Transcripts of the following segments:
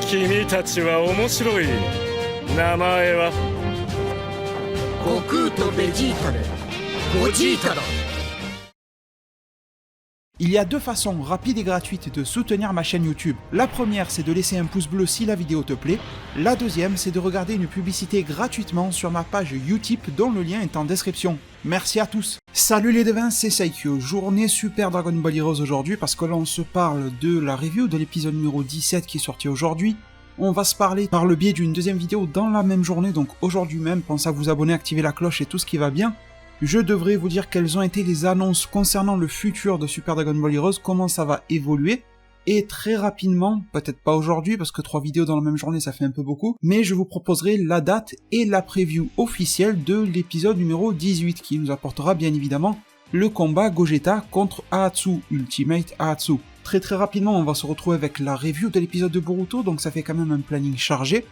君たちは面白い。名前は悟空とベジータでゴジータだ。Il y a deux façons rapides et gratuites de soutenir ma chaîne YouTube. La première, c'est de laisser un pouce bleu si la vidéo te plaît. La deuxième, c'est de regarder une publicité gratuitement sur ma page Utip dont le lien est en description. Merci à tous. Salut les devins, c'est Saikyo. Journée Super Dragon Ball Heroes aujourd'hui parce que là on se parle de la review de l'épisode numéro 17 qui est sorti aujourd'hui. On va se parler par le biais d'une deuxième vidéo dans la même journée, donc aujourd'hui même. Pensez à vous abonner, activer la cloche et tout ce qui va bien. Je devrais vous dire quelles ont été les annonces concernant le futur de Super Dragon Ball Heroes, comment ça va évoluer, et très rapidement, peut-être pas aujourd'hui parce que 3 vidéos dans la même journée ça fait un peu beaucoup, mais je vous proposerai la date et la preview officielle de l'épisode numéro 18 qui nous apportera bien évidemment le combat Gogeta contre Ahatsu, Ultimate Ahatsu. Très rapidement on va se retrouver avec la review de l'épisode de Boruto, donc ça fait quand même un planning chargé.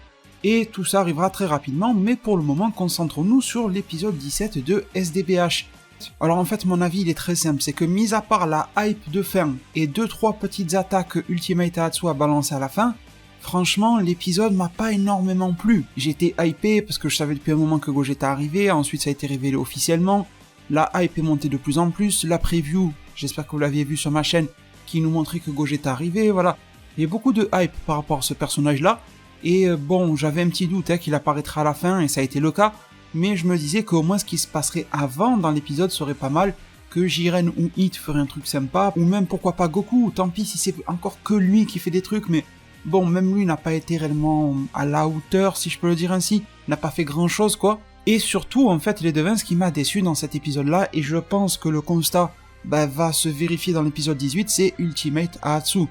Et tout ça arrivera très rapidement, mais pour le moment, concentrons-nous sur l'épisode 17 de SDBH. Alors en fait, mon avis, il est très simple, c'est que mis à part la hype de fin et 2-3 petites attaques Ultimate Ahatsu à balancer à la fin, franchement, l'épisode m'a pas énormément plu. J'étais hypé parce que je savais depuis un moment que Gogeta arrivait, ensuite ça a été révélé officiellement, la hype est montée de plus en plus, la preview, j'espère que vous l'aviez vu sur ma chaîne, qui nous montrait que Gogeta arrivait, voilà. Il y a beaucoup de hype par rapport à ce personnage-là. Et bon, j'avais un petit doute qu'il apparaîtra à la fin, et ça a été le cas, mais je me disais qu'au moins ce qui se passerait avant dans l'épisode serait pas mal, que Jiren ou Hit ferait un truc sympa, ou même pourquoi pas Goku, tant pis si c'est encore que lui qui fait des trucs, mais bon, même lui n'a pas été réellement à la hauteur, si je peux le dire ainsi, n'a pas fait grand chose quoi, et surtout en fait les devins, ce qui m'a déçu dans cet épisode-là, et je pense que le constat va se vérifier dans l'épisode 18, c'est Ultimate Ahatsu.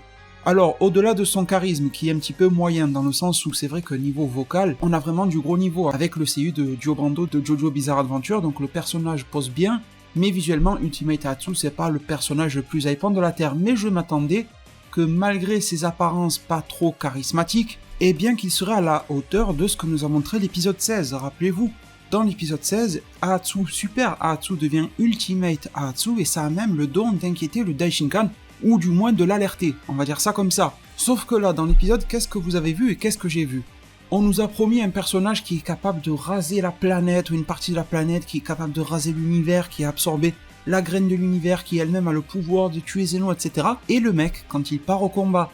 Alors, au-delà de son charisme, qui est un petit peu moyen, dans le sens où c'est vrai que niveau vocal, on a vraiment du gros niveau, avec le CU de Dio Brando de Jojo Bizarre Adventure, donc le personnage pose bien, mais visuellement, Ultimate Ahatsu, c'est pas le personnage le plus hypant de la Terre, mais je m'attendais que malgré ses apparences pas trop charismatiques, eh bien qu'il serait à la hauteur de ce que nous a montré l'épisode 16, rappelez-vous. Dans l'épisode 16, Ahatsu Super Ahatsu devient Ultimate Ahatsu, et ça a même le don d'inquiéter le Daishinkan, ou du moins de l'alerter, on va dire ça comme ça. Sauf que là, dans l'épisode, qu'est-ce que vous avez vu et qu'est-ce que j'ai vu? On nous a promis un personnage qui est capable de raser la planète, ou une partie de la planète, qui est capable de raser l'univers, qui a absorbé la graine de l'univers, qui elle-même a le pouvoir de tuer Zeno, etc. Et le mec, quand il part au combat,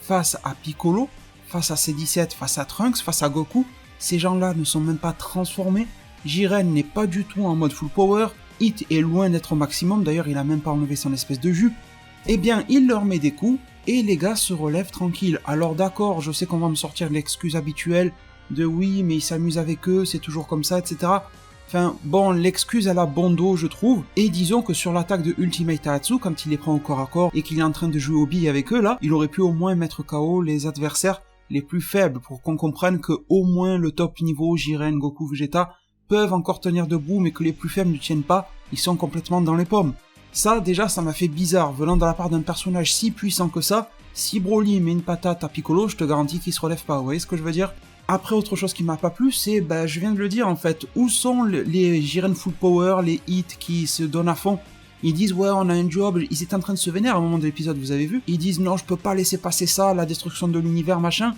face à Piccolo, face à C17, face à Trunks, face à Goku, ces gens-là ne sont même pas transformés, Jiren n'est pas du tout en mode full power, Hit est loin d'être au maximum, d'ailleurs il a même pas enlevé son espèce de jupe, eh bien, il leur met des coups, et les gars se relèvent tranquilles. Alors d'accord, je sais qu'on va me sortir l'excuse habituelle de oui, mais ils s'amusent avec eux, c'est toujours comme ça, etc. Enfin, bon, l'excuse elle a bon dos, je trouve, et disons que sur l'attaque de Ultimate Ahatsu, quand il les prend au corps à corps, et qu'il est en train de jouer aux billes avec eux, là, il aurait pu au moins mettre KO les adversaires les plus faibles, pour qu'on comprenne que au moins le top niveau, Jiren, Goku, Vegeta, peuvent encore tenir debout, mais que les plus faibles ne tiennent pas, ils sont complètement dans les pommes. Ça, déjà, ça m'a fait bizarre, venant de la part d'un personnage si puissant que ça. Si Broly met une patate à Piccolo, je te garantis qu'il se relève pas, vous voyez ce que je veux dire? Après, autre chose qui m'a pas plu, c'est, je viens de le dire en fait, où sont les Jiren Full Power, les Hits qui se donnent à fond? Ils disent, ouais, on a un job, ils étaient en train de se vénérer à un moment de l'épisode, vous avez vu? Ils disent, non, je peux pas laisser passer ça, la destruction de l'univers, machin.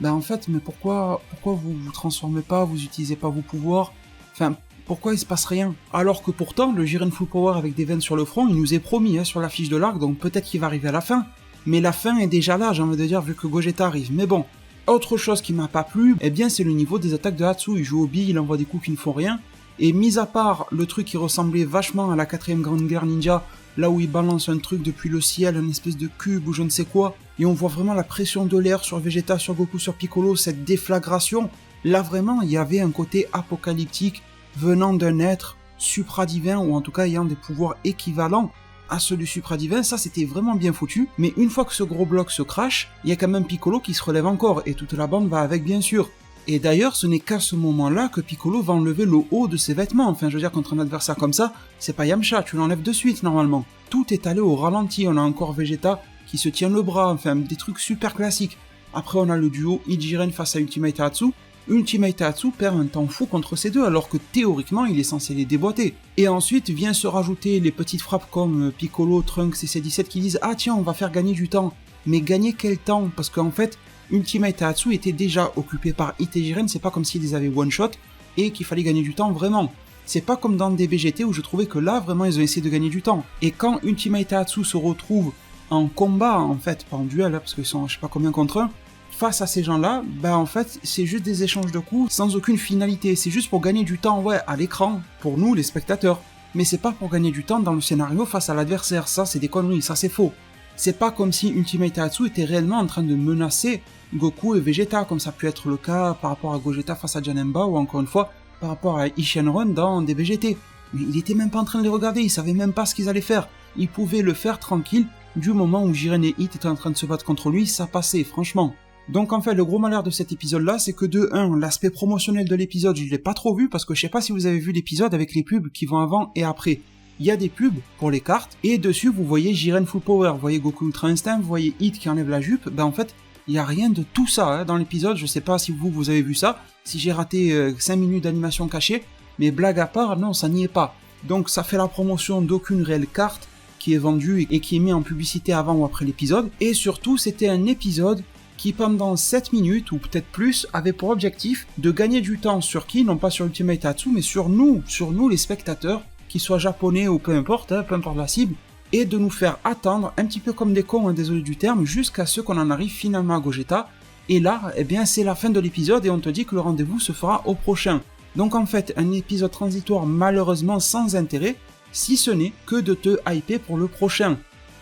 En fait, mais pourquoi vous vous transformez pas, vous utilisez pas vos pouvoirs? Enfin, pourquoi il se passe rien? Alors que pourtant, le Jiren Full Power avec des veines sur le front, il nous est promis sur la fiche de l'arc, donc peut-être qu'il va arriver à la fin. Mais la fin est déjà là, j'ai envie de dire, vu que Gogeta arrive. Mais bon, autre chose qui m'a pas plu, eh bien c'est le niveau des attaques de Ahatsu. Il joue au billes, il envoie des coups qui ne font rien. Et mis à part le truc qui ressemblait vachement à la 4ème Grande Guerre Ninja, là où il balance un truc depuis le ciel, une espèce de cube ou je ne sais quoi, et on voit vraiment la pression de l'air sur Vegeta, sur Goku, sur Piccolo, cette déflagration, là vraiment il y avait un côté apocalyptique, venant d'un être supradivin, ou en tout cas ayant des pouvoirs équivalents à ceux du supradivin, ça c'était vraiment bien foutu, mais une fois que ce gros bloc se crache, il y a quand même Piccolo qui se relève encore, et toute la bande va avec bien sûr. Et d'ailleurs, ce n'est qu'à ce moment-là que Piccolo va enlever le haut de ses vêtements, enfin je veux dire contre un adversaire comme ça, c'est pas Yamcha, tu l'enlèves de suite normalement. Tout est allé au ralenti, on a encore Vegeta qui se tient le bras, enfin des trucs super classiques. Après on a le duo Jiren face à Ultimate Ahatsu, Ultimate Ahatsu perd un temps fou contre ces deux alors que théoriquement il est censé les déboîter. Et ensuite vient se rajouter les petites frappes comme Piccolo, Trunks et C17 qui disent « Ah tiens on va faire gagner du temps ». Mais gagner quel temps? Parce qu'en fait, Ultima et Tahatsu étaient déjà occupés par Hit et Jiren, c'est pas comme s'ils les avaient one-shot et qu'il fallait gagner du temps vraiment. C'est pas comme dans DBGT où je trouvais que là, vraiment, ils ont essayé de gagner du temps. Et quand Ultima et Tahatsu se retrouvent en combat, en fait, pas en duel, parce qu'ils sont je sais pas combien contre un, face à ces gens-là, en fait, c'est juste des échanges de coups sans aucune finalité. C'est juste pour gagner du temps, à l'écran, pour nous, les spectateurs. Mais c'est pas pour gagner du temps dans le scénario face à l'adversaire. Ça, c'est des conneries, ça, c'est faux. C'est pas comme si Ultima et Tahatsu était réellement en train de menacer Goku et Vegeta, comme ça a pu être le cas par rapport à Gogeta face à Janemba, ou encore une fois, par rapport à Ishenron dans DBGT. Mais il était même pas en train de les regarder, il savait même pas ce qu'ils allaient faire. Il pouvait le faire tranquille, du moment où Jiren et Hit étaient en train de se battre contre lui, ça passait, franchement. Donc en fait, le gros malheur de cet épisode-là, c'est que de 1, l'aspect promotionnel de l'épisode, je l'ai pas trop vu, parce que je sais pas si vous avez vu l'épisode avec les pubs qui vont avant et après. Il y a des pubs pour les cartes, et dessus vous voyez Jiren Full Power, vous voyez Goku Ultra Instinct, vous voyez Hit qui enlève la jupe, en fait, il y a rien de tout ça dans l'épisode, je sais pas si vous avez vu ça, si j'ai raté 5 minutes d'animation cachée, mais blague à part, non, ça n'y est pas. Donc ça fait la promotion d'aucune réelle carte qui est vendue et qui est mise en publicité avant ou après l'épisode, et surtout c'était un épisode qui pendant 7 minutes, ou peut-être plus, avait pour objectif de gagner du temps sur qui, non pas sur Ultima et Tahatsu, mais sur nous les spectateurs, qu'ils soient japonais ou peu importe la cible, et de nous faire attendre, un petit peu comme des cons, désolé du terme, jusqu'à ce qu'on en arrive finalement à Gogeta, et là, c'est la fin de l'épisode et on te dit que le rendez-vous se fera au prochain. Donc en fait, un épisode transitoire malheureusement sans intérêt, si ce n'est que de te hyper pour le prochain.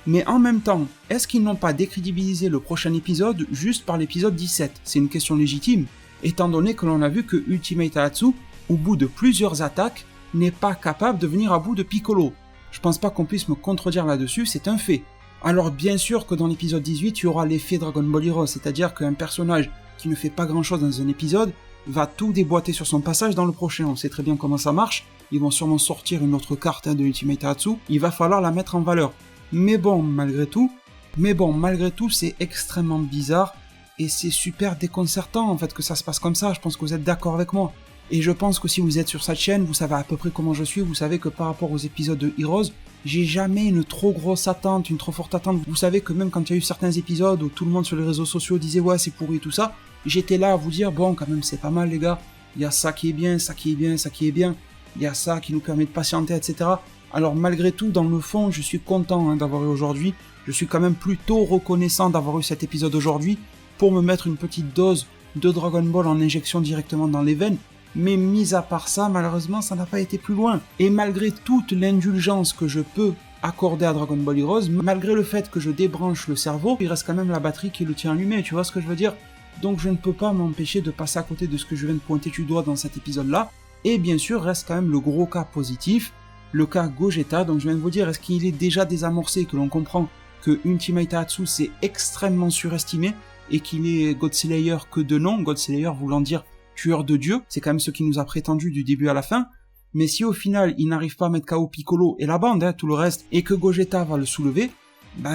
Mais en même temps, est-ce qu'ils n'ont pas décrédibilisé le prochain épisode juste par l'épisode 17? C'est une question légitime, étant donné que l'on a vu que Ultima Tahatsu, au bout de plusieurs attaques, n'est pas capable de venir à bout de Piccolo. Je pense pas qu'on puisse me contredire là-dessus, c'est un fait. Alors bien sûr que dans l'épisode 18, il y aura l'effet Dragon Ball Heroes, c'est-à-dire qu'un personnage qui ne fait pas grand-chose dans un épisode va tout déboîter sur son passage dans le prochain. On sait très bien comment ça marche, ils vont sûrement sortir une autre carte de Ultima Tahatsu, il va falloir la mettre en valeur. Mais bon, malgré tout, c'est extrêmement bizarre et c'est super déconcertant en fait que ça se passe comme ça, je pense que vous êtes d'accord avec moi. Et je pense que si vous êtes sur cette chaîne, vous savez à peu près comment je suis, vous savez que par rapport aux épisodes de Heroes, j'ai jamais une trop grosse attente, une trop forte attente. Vous savez que même quand il y a eu certains épisodes où tout le monde sur les réseaux sociaux disait ouais c'est pourri tout ça, j'étais là à vous dire bon quand même c'est pas mal les gars, il y a ça qui est bien, ça qui est bien, ça qui est bien, il y a ça qui nous permet de patienter, etc. Alors malgré tout, dans le fond, je suis content d'avoir eu aujourd'hui, je suis quand même plutôt reconnaissant d'avoir eu cet épisode aujourd'hui pour me mettre une petite dose de Dragon Ball en injection directement dans les veines. Mais mis à part ça, malheureusement, ça n'a pas été plus loin. Et malgré toute l'indulgence que je peux accorder à Dragon Ball Heroes, malgré le fait que je débranche le cerveau, il reste quand même la batterie qui le tient allumé, tu vois ce que je veux dire? Donc je ne peux pas m'empêcher de passer à côté de ce que je viens de pointer du doigt dans cet épisode-là. Et bien sûr, reste quand même le gros cas positif, le cas Gogeta, donc je viens de vous dire, est-ce qu'il est déjà désamorcé, que l'on comprend que Ultima Tahatsu c'est extrêmement surestimé, et qu'il est Godslayer que de nom, Godslayer voulant dire tueur de dieu, c'est quand même ce qu'il nous a prétendu du début à la fin, mais si au final il n'arrive pas à mettre KO Piccolo et la bande, tout le reste, et que Gogeta va le soulever,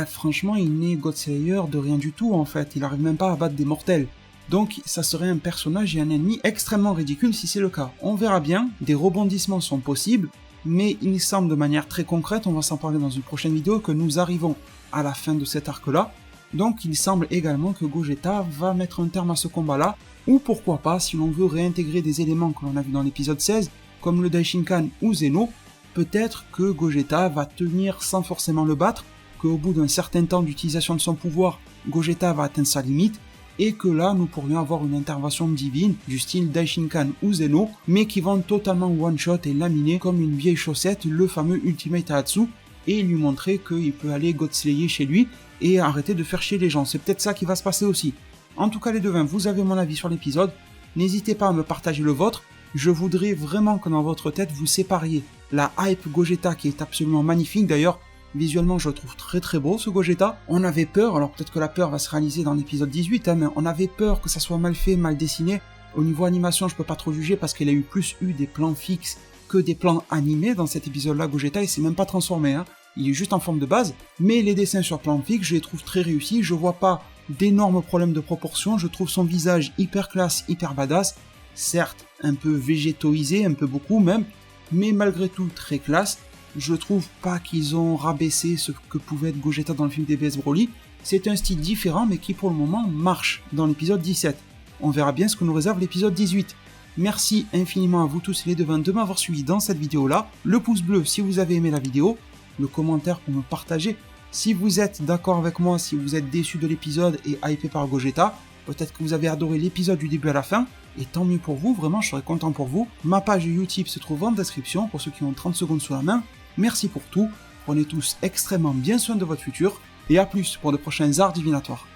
franchement il n'est Godslayer de rien du tout en fait, il arrive même pas à battre des mortels. Donc ça serait un personnage et un ennemi extrêmement ridicule si c'est le cas. On verra bien, des rebondissements sont possibles, mais il semble de manière très concrète, on va s'en parler dans une prochaine vidéo, que nous arrivons à la fin de cet arc-là, donc il semble également que Gogeta va mettre un terme à ce combat-là, ou pourquoi pas, si l'on veut réintégrer des éléments que l'on a vu dans l'épisode 16, comme le Daishinkan ou Zeno, peut-être que Gogeta va tenir sans forcément le battre, qu'au bout d'un certain temps d'utilisation de son pouvoir, Gogeta va atteindre sa limite, et que là nous pourrions avoir une intervention divine du style Daishinkan ou Zeno, mais qui vont totalement one-shot et laminer comme une vieille chaussette le fameux Ultima Tahatsu, et lui montrer qu'il peut aller Godslayer chez lui, et arrêter de faire chier les gens. C'est peut-être ça qui va se passer aussi. En tout cas les devins, vous avez mon avis sur l'épisode, n'hésitez pas à me partager le vôtre, je voudrais vraiment que dans votre tête vous sépariez la hype Gogeta qui est absolument magnifique, d'ailleurs visuellement je le trouve très très beau ce Gogeta, on avait peur, alors peut-être que la peur va se réaliser dans l'épisode 18, mais on avait peur que ça soit mal fait, mal dessiné, au niveau animation je peux pas trop juger parce qu'il a plus eu des plans fixes que des plans animés dans cet épisode là Gogeta, il s'est même pas transformé, il est juste en forme de base, mais les dessins sur plan fixe je les trouve très réussis, je vois pas d'énormes problèmes de proportion, je trouve son visage hyper classe, hyper badass, certes un peu végétoisé, un peu beaucoup même, mais malgré tout très classe. Je trouve pas qu'ils ont rabaissé ce que pouvait être Gogeta dans le film d'Ebes Broly, C'est un style différent mais qui pour le moment marche dans l'épisode 17. On verra bien ce que nous réserve l'épisode 18. Merci infiniment à vous tous les devins de m'avoir suivi dans cette vidéo-là. Le pouce bleu si vous avez aimé la vidéo, le commentaire pour me partager. Si vous êtes d'accord avec moi, si vous êtes déçu de l'épisode et hypé par Gogeta, peut-être que vous avez adoré l'épisode du début à la fin, et tant mieux pour vous, vraiment je serais content pour vous. Ma page Utip se trouve en description pour ceux qui ont 30 secondes sous la main. Merci pour tout, prenez tous extrêmement bien soin de votre futur, et à plus pour de prochains arts divinatoires.